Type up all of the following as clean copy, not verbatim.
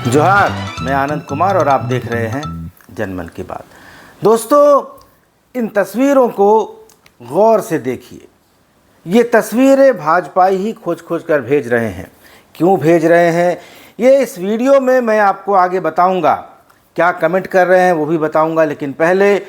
जोहार, मैं आनंद कुमार और आप देख रहे हैं जनमन की बात। दोस्तों, इन तस्वीरों को गौर से देखिए। ये तस्वीरें भाजपाई ही खोज खोज कर भेज रहे हैं। क्यों भेज रहे हैं ये इस वीडियो में मैं आपको आगे बताऊंगा। क्या कमेंट कर रहे हैं वो भी बताऊंगा, लेकिन पहले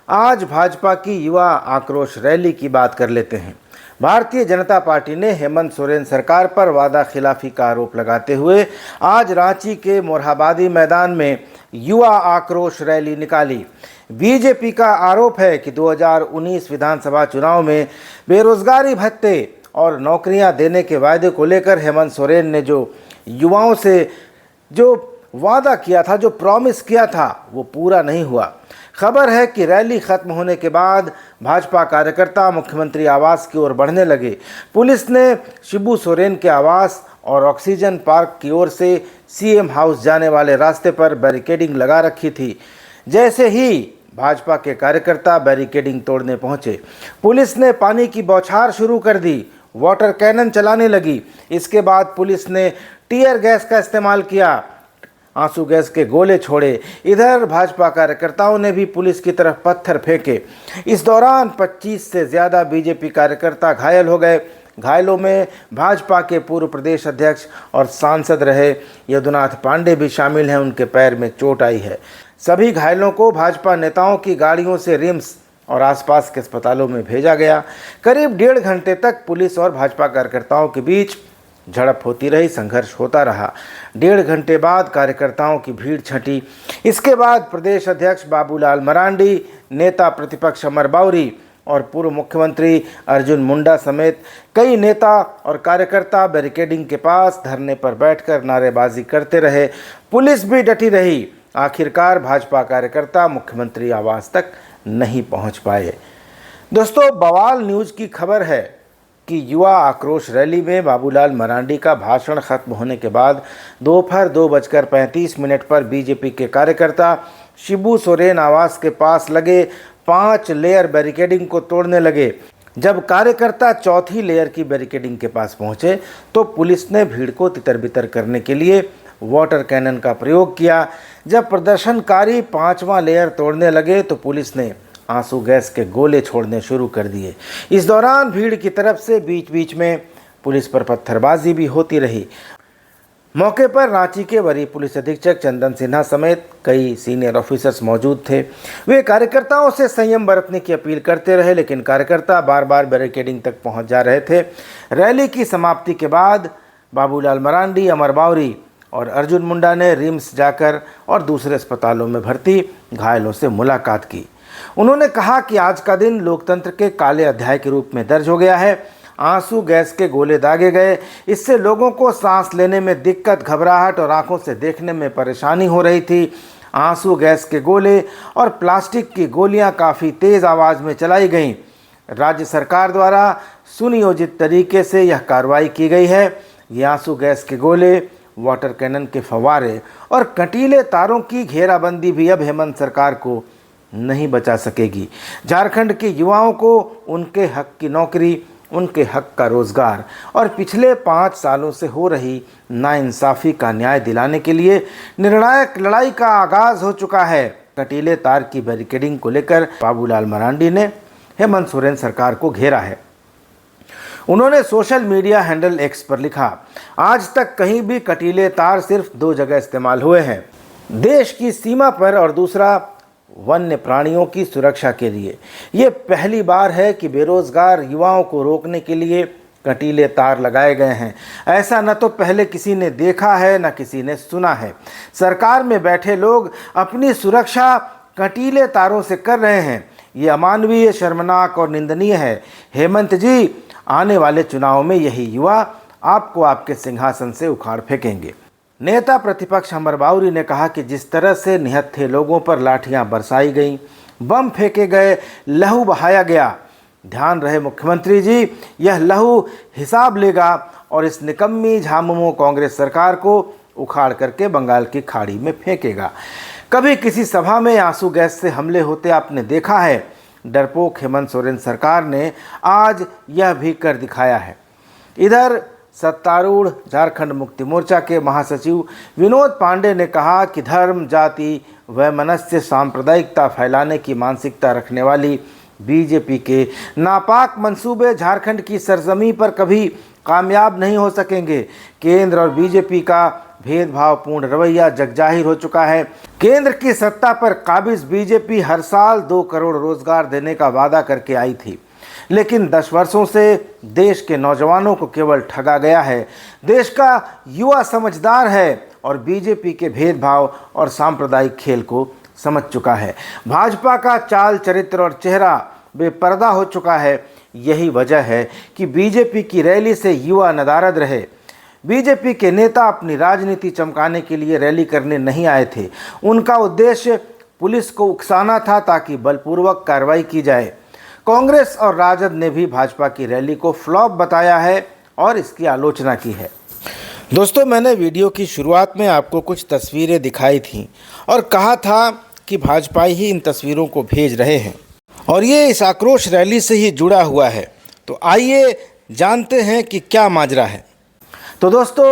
आज भाजपा की युवा आक्रोश रैली की बात कर लेते हैं। भारतीय जनता पार्टी ने हेमंत सोरेन सरकार पर वादा खिलाफी का आरोप लगाते हुए आज रांची के मोरहाबादी मैदान में युवा आक्रोश रैली निकाली। बीजेपी का आरोप है कि 2019 विधानसभा चुनाव में बेरोजगारी भत्ते और नौकरियां देने के वायदे को लेकर हेमंत सोरेन ने जो युवाओं से जो वादा किया था, जो प्रॉमिस किया था, वो पूरा नहीं हुआ। खबर है कि रैली खत्म होने के बाद भाजपा कार्यकर्ता मुख्यमंत्री आवास की ओर बढ़ने लगे। पुलिस ने शिबू सोरेन के आवास और ऑक्सीजन पार्क की ओर से सीएम हाउस जाने वाले रास्ते पर बैरिकेडिंग लगा रखी थी। जैसे ही भाजपा के कार्यकर्ता बैरिकेडिंग तोड़ने पहुंचे, पुलिस ने पानी की बौछार शुरू कर दी, वाटर कैनन चलाने लगी। इसके बाद पुलिस ने टीयर गैस का इस्तेमाल किया, आंसू गैस के गोले छोड़े। इधर भाजपा कार्यकर्ताओं ने भी पुलिस की तरफ पत्थर फेंके। इस दौरान 25 से ज़्यादा बीजेपी कार्यकर्ता घायल हो गए। घायलों में भाजपा के पूर्व प्रदेश अध्यक्ष और सांसद रहे यदुनाथ पांडे भी शामिल हैं। उनके पैर में चोट आई है। सभी घायलों को भाजपा नेताओं की गाड़ियों से रिम्स और आसपास के अस्पतालों में भेजा गया। करीब 1.5 घंटे तक पुलिस और भाजपा कार्यकर्ताओं के बीच झड़प होती रही, संघर्ष होता रहा। 1.5 घंटे बाद कार्यकर्ताओं की भीड़ छंटी। इसके बाद प्रदेश अध्यक्ष बाबूलाल मरांडी, नेता प्रतिपक्ष अमर बाउरी और पूर्व मुख्यमंत्री अर्जुन मुंडा समेत कई नेता और कार्यकर्ता बैरिकेडिंग के पास धरने पर बैठकर नारेबाजी करते रहे। पुलिस भी डटी रही। आखिरकार भाजपा कार्यकर्ता मुख्यमंत्री आवास तक नहीं पहुंच पाए। दोस्तों, बवाल न्यूज़ की खबर है कि युवा आक्रोश रैली में बाबूलाल मरांडी का भाषण खत्म होने के बाद दोपहर 2:35 पर बीजेपी के कार्यकर्ता शिबू सोरेन आवास के पास लगे 5 लेयर बैरिकेडिंग को तोड़ने लगे। जब कार्यकर्ता चौथी लेयर की बैरिकेडिंग के पास पहुंचे तो पुलिस ने भीड़ को तितर-बितर करने के लिए वाटर कैनन का प्रयोग किया। जब प्रदर्शनकारी 5वां लेयर तोड़ने लगे तो पुलिस ने आंसू गैस के गोले छोड़ने शुरू कर दिए। इस दौरान भीड़ की तरफ से बीच बीच में पुलिस पर पत्थरबाजी भी होती रही। मौके पर रांची के वरीय पुलिस अधीक्षक चंदन सिन्हा समेत कई सीनियर ऑफिसर्स मौजूद थे। वे कार्यकर्ताओं से संयम बरतने की अपील करते रहे, लेकिन कार्यकर्ता बार बार बैरिकेडिंग तक पहुंच जा रहे थे। रैली की समाप्ति के बाद बाबूलाल मरांडी, अमर बाउरी और अर्जुन मुंडा ने रिम्स जाकर और दूसरे अस्पतालों में भर्ती घायलों से मुलाकात की। उन्होंने कहा कि आज का दिन लोकतंत्र के काले अध्याय के रूप में दर्ज हो गया है। आंसू गैस के गोले दागे गए। इससे लोगों को सांस लेने में दिक्कत, घबराहट और आंखों से देखने में परेशानी हो रही थी। आंसू गैस के गोले और प्लास्टिक की गोलियां काफ़ी तेज़ आवाज़ में चलाई गईं। राज्य सरकार द्वारा सुनियोजित तरीके से यह कार्रवाई की गई है। ये आंसू गैस के गोले, वाटर कैनन के फव्वारे और कंटीले तारों की घेराबंदी भी अब हेमंत सरकार को नहीं बचा सकेगी। झारखंड के युवाओं को उनके हक की नौकरी, उनके हक का रोजगार और पिछले 5 सालों से हो रही नाइंसाफ़ी का न्याय दिलाने के लिए निर्णायक लड़ाई का आगाज हो चुका है। कटीले तार की बैरिकेडिंग को लेकर बाबूलाल मरांडी ने हेमंत सोरेन सरकार को घेरा है। उन्होंने सोशल मीडिया हैंडल एक्स पर लिखा, आज तक कहीं भी कटीले तार सिर्फ 2 जगह इस्तेमाल हुए हैं, देश की सीमा पर और दूसरा वन्य प्राणियों की सुरक्षा के लिए। ये पहली बार है कि बेरोजगार युवाओं को रोकने के लिए कटीले तार लगाए गए हैं। ऐसा न तो पहले किसी ने देखा है, न किसी ने सुना है। सरकार में बैठे लोग अपनी सुरक्षा कटीले तारों से कर रहे हैं। ये अमानवीय, शर्मनाक और निंदनीय है। हेमंत जी, आने वाले चुनाव में यही युवा आपको आपके सिंहासन से उखाड़ फेंकेंगे। नेता प्रतिपक्ष अमर बाउरी ने कहा कि जिस तरह से निहत्थे लोगों पर लाठियां बरसाई गईं, बम फेंके गए, लहू बहाया गया, ध्यान रहे मुख्यमंत्री जी, यह लहू हिसाब लेगा और इस निकम्मी झामुमो कांग्रेस सरकार को उखाड़ करके बंगाल की खाड़ी में फेंकेगा। कभी किसी सभा में आंसू गैस से हमले होते आपने देखा है? डरपोक हेमंत सोरेन सरकार ने आज यह भी कर दिखाया है। इधर सत्तारूढ़ झारखंड मुक्ति मोर्चा के महासचिव विनोद पांडे ने कहा कि धर्म, जाति व मनस्य सांप्रदायिकता फैलाने की मानसिकता रखने वाली बीजेपी के नापाक मंसूबे झारखंड की सरजमी पर कभी कामयाब नहीं हो सकेंगे। केंद्र और बीजेपी का भेदभावपूर्ण रवैया जगजाहिर हो चुका है। केंद्र की सत्ता पर काबिज बीजेपी हर साल 2 करोड़ रोजगार देने का वादा करके आई थी, लेकिन 10 वर्षों से देश के नौजवानों को केवल ठगा गया है। देश का युवा समझदार है और बीजेपी के भेदभाव और सांप्रदायिक खेल को समझ चुका है। भाजपा का चाल, चरित्र और चेहरा बेपर्दा हो चुका है। यही वजह है कि बीजेपी की रैली से युवा नदारद रहे। बीजेपी के नेता अपनी राजनीति चमकाने के लिए रैली करने नहीं आए थे। उनका उद्देश्य पुलिस को उकसाना था ताकि बलपूर्वक कार्रवाई की जाए। कांग्रेस और राजद ने भी भाजपा की रैली को फ्लॉप बताया है और इसकी आलोचना की है। दोस्तों, मैंने वीडियो की शुरुआत में आपको कुछ तस्वीरें दिखाई थीं और कहा था कि भाजपा ही इन तस्वीरों को भेज रहे हैं और ये इस आक्रोश रैली से ही जुड़ा हुआ है। तो आइए जानते हैं कि क्या माजरा है। तो दोस्तों,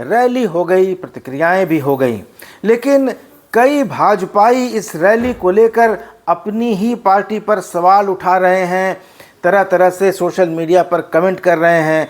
रैली हो गई, प्रतिक्रियाएं भी हो गई, लेकिन कई भाजपाई इस रैली को लेकर अपनी ही पार्टी पर सवाल उठा रहे हैं, तरह तरह से सोशल मीडिया पर कमेंट कर रहे हैं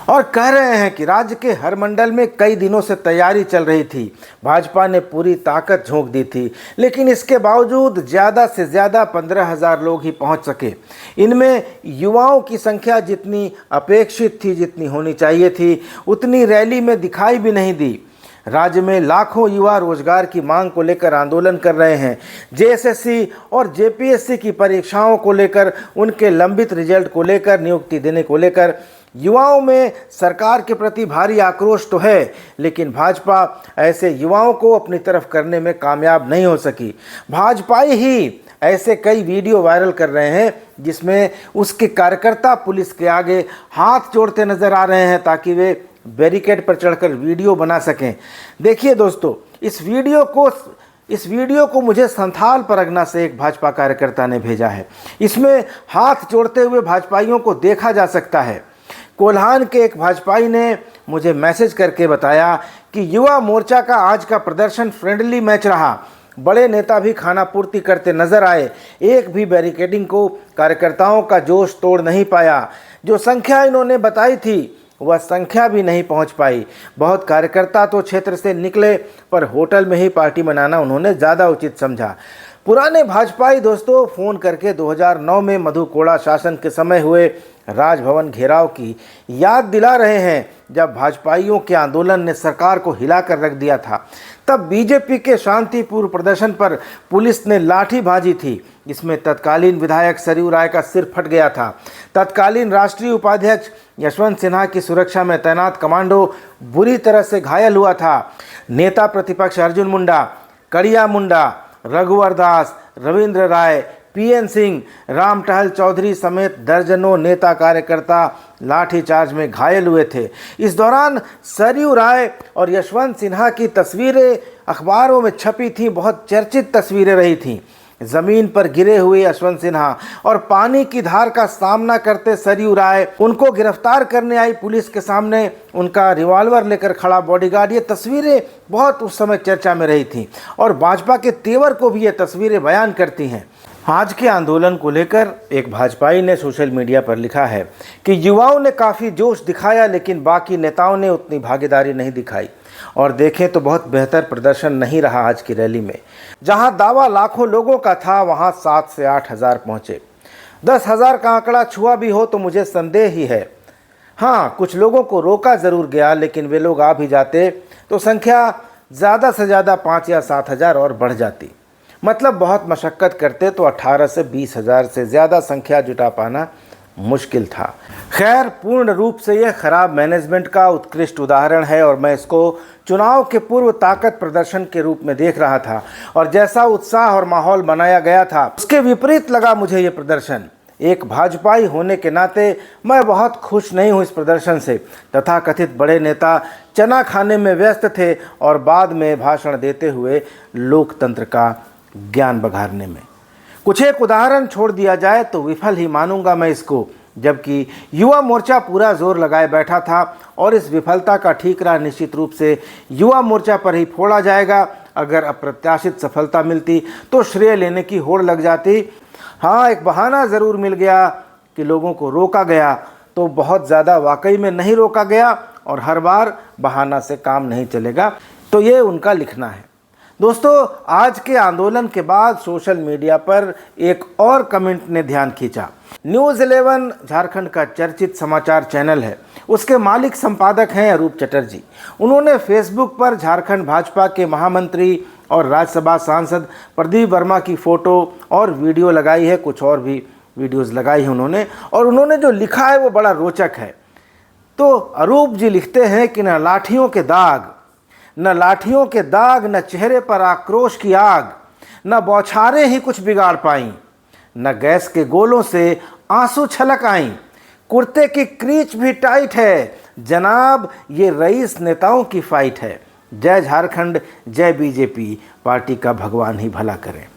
और कह रहे हैं कि राज्य के हर मंडल में कई दिनों से तैयारी चल रही थी, भाजपा ने पूरी ताकत झोंक दी थी, लेकिन इसके बावजूद ज़्यादा से ज़्यादा 15,000 लोग ही पहुंच सके। इनमें युवाओं की संख्या जितनी अपेक्षित थी, जितनी होनी चाहिए थी, उतनी रैली में दिखाई भी नहीं दी। राज्य में लाखों युवा रोजगार की मांग को लेकर आंदोलन कर रहे हैं। जेएसएससी और जेपीएससी की परीक्षाओं को लेकर, उनके लंबित रिजल्ट को लेकर, नियुक्ति देने को लेकर युवाओं में सरकार के प्रति भारी आक्रोश तो है, लेकिन भाजपा ऐसे युवाओं को अपनी तरफ करने में कामयाब नहीं हो सकी। भाजपा ही ऐसे कई वीडियो वायरल कर रहे हैं जिसमें उसके कार्यकर्ता पुलिस के आगे हाथ जोड़ते नजर आ रहे हैं ताकि वे बैरिकेड पर चढ़कर वीडियो बना सकें। देखिए दोस्तों, इस वीडियो को मुझे संथाल परगना से एक भाजपा कार्यकर्ता ने भेजा है। इसमें हाथ जोड़ते हुए भाजपाइयों को देखा जा सकता है। कोल्हान के एक भाजपाई ने मुझे मैसेज करके बताया कि युवा मोर्चा का आज का प्रदर्शन फ्रेंडली मैच रहा, बड़े नेता भी खाना पूर्ति करते नजर आए, एक भी बैरिकेडिंग को कार्यकर्ताओं का जोश तोड़ नहीं पाया। जो संख्या इन्होंने बताई थी वह संख्या भी नहीं पहुंच पाई। बहुत कार्यकर्ता तो क्षेत्र से निकले, पर होटल में ही पार्टी मनाना उन्होंने ज़्यादा उचित समझा। पुराने भाजपाई दोस्तों फ़ोन करके 2009 में मधु कोड़ा शासन के समय हुए राजभवन घेराव की याद दिला रहे हैं, जब भाजपाइयों के आंदोलन ने सरकार को हिलाकर रख दिया था। तब बीजेपी के शांतिपूर्ण प्रदर्शन पर पुलिस ने लाठी भाजी थी। इसमें तत्कालीन विधायक सरयू राय का सिर फट गया था। तत्कालीन राष्ट्रीय उपाध्यक्ष यशवंत सिन्हा की सुरक्षा में तैनात कमांडो बुरी तरह से घायल हुआ था। नेता प्रतिपक्ष अर्जुन मुंडा, कड़िया मुंडा, रघुवर दास, रविंद्र राय, पीएन सिंह, राम टहल चौधरी समेत दर्जनों नेता कार्यकर्ता लाठीचार्ज में घायल हुए थे। इस दौरान सरयू राय और यशवंत सिन्हा की तस्वीरें अखबारों में छपी थीं, बहुत चर्चित तस्वीरें रही थीं। जमीन पर गिरे हुए यशवंत सिन्हा और पानी की धार का सामना करते सरयू राय, उनको गिरफ्तार करने आई पुलिस के सामने उनका रिवॉल्वर लेकर खड़ा बॉडीगार्ड, ये तस्वीरें बहुत उस समय चर्चा में रही थी और भाजपा के तेवर को भी ये तस्वीरें बयान करती हैं। आज के आंदोलन को लेकर एक भाजपाई ने सोशल मीडिया पर लिखा है कि युवाओं ने काफ़ी जोश दिखाया, लेकिन बाकी नेताओं ने उतनी भागीदारी नहीं दिखाई और देखें तो बहुत बेहतर प्रदर्शन नहीं रहा। आज की रैली में जहां दावा लाखों लोगों का था, वहां 7 से 8 हज़ार पहुँचे। 10,000 का आंकड़ा छुआ भी हो तो मुझे संदेह ही है। हाँ, कुछ लोगों को रोका ज़रूर गया, लेकिन वे लोग आ भी जाते तो संख्या ज़्यादा से ज़्यादा 5 या 7 हज़ार और बढ़ जाती। मतलब बहुत मशक्क़त करते तो 18 से 20 हज़ार से ज़्यादा संख्या जुटा पाना मुश्किल था। खैर, पूर्ण रूप से यह खराब मैनेजमेंट का उत्कृष्ट उदाहरण है और मैं इसको चुनाव के पूर्व ताकत प्रदर्शन के रूप में देख रहा था और जैसा उत्साह और माहौल बनाया गया था उसके विपरीत लगा मुझे ये प्रदर्शन। एक भाजपाई होने के नाते मैं बहुत खुश नहीं हूँ इस प्रदर्शन से। तथाकथित बड़े नेता चना खाने में व्यस्त थे और बाद में भाषण देते हुए लोकतंत्र का ज्ञान बघारने में। कुछ एक उदाहरण छोड़ दिया जाए तो विफल ही मानूंगा मैं इसको। जबकि युवा मोर्चा पूरा जोर लगाए बैठा था और इस विफलता का ठीकरा निश्चित रूप से युवा मोर्चा पर ही फोड़ा जाएगा। अगर अप्रत्याशित सफलता मिलती तो श्रेय लेने की होड़ लग जाती। हाँ, एक बहाना ज़रूर मिल गया कि लोगों को रोका गया, तो बहुत ज़्यादा वाकई में नहीं रोका गया और हर बार बहाना से काम नहीं चलेगा। तो ये उनका लिखना है। दोस्तों, आज के आंदोलन के बाद सोशल मीडिया पर एक और कमेंट ने ध्यान खींचा। न्यूज़ 11 झारखंड का चर्चित समाचार चैनल है, उसके मालिक संपादक हैं अरूप चटर्जी। उन्होंने फेसबुक पर झारखंड भाजपा के महामंत्री और राज्यसभा सांसद प्रदीप वर्मा की फ़ोटो और वीडियो लगाई है, कुछ और भी वीडियोज़ लगाई हैं उन्होंने, और उन्होंने जो लिखा है वो बड़ा रोचक है। तो अरूप जी लिखते हैं कि न लाठियों के दाग, न चेहरे पर आक्रोश की आग, न बौछारें ही कुछ बिगाड़ पाईं, न गैस के गोलों से आंसू छलक आईं, कुर्ते की क्रीच भी टाइट है, जनाब ये रईस नेताओं की फाइट है। जय झारखंड, जय बीजेपी, पार्टी का भगवान ही भला करे।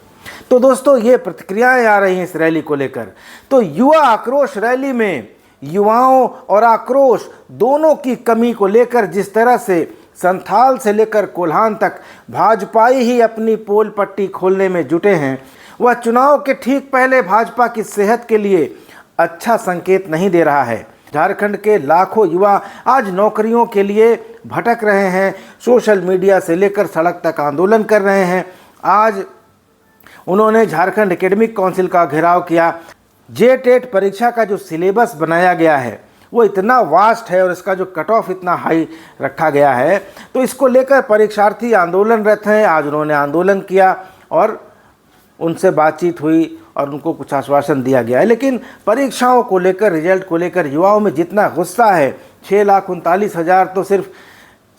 तो दोस्तों, ये प्रतिक्रियाएं आ रही हैं इस रैली को लेकर। तो युवा आक्रोश रैली में युवाओं और आक्रोश दोनों की कमी को लेकर जिस तरह से संथाल से लेकर कोल्हान तक भाजपाई ही अपनी पोल पट्टी खोलने में जुटे हैं, वह चुनाव के ठीक पहले भाजपा की सेहत के लिए अच्छा संकेत नहीं दे रहा है। झारखंड के लाखों युवा आज नौकरियों के लिए भटक रहे हैं, सोशल मीडिया से लेकर सड़क तक आंदोलन कर रहे हैं। आज उन्होंने झारखंड एकेडमिक काउंसिल का घेराव किया। जेटेट परीक्षा का जो सिलेबस बनाया गया है वो इतना वास्ट है और इसका जो कट ऑफ इतना हाई रखा गया है, तो इसको लेकर परीक्षार्थी आंदोलनरत हैं। आज उन्होंने आंदोलन किया और उनसे बातचीत हुई और उनको कुछ आश्वासन दिया गया है। लेकिन परीक्षाओं को लेकर, रिजल्ट को लेकर युवाओं में जितना गुस्सा है, 6,39,000 तो सिर्फ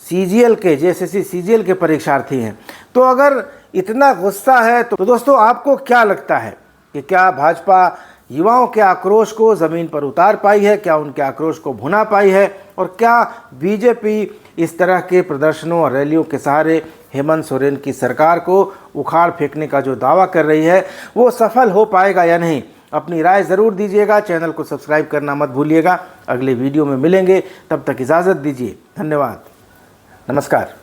सीजीएल के, जेएसएससी सीजीएल के परीक्षार्थी हैं। तो अगर इतना गुस्सा है तो दोस्तों, आपको क्या लगता है कि क्या भाजपा युवाओं के आक्रोश को ज़मीन पर उतार पाई है? क्या उनके आक्रोश को भुना पाई है? और क्या बीजेपी इस तरह के प्रदर्शनों और रैलियों के सहारे हेमंत सोरेन की सरकार को उखाड़ फेंकने का जो दावा कर रही है वो सफल हो पाएगा या नहीं? अपनी राय ज़रूर दीजिएगा। चैनल को सब्सक्राइब करना मत भूलिएगा। अगले वीडियो में मिलेंगे, तब तक इजाज़त दीजिए। धन्यवाद, नमस्कार।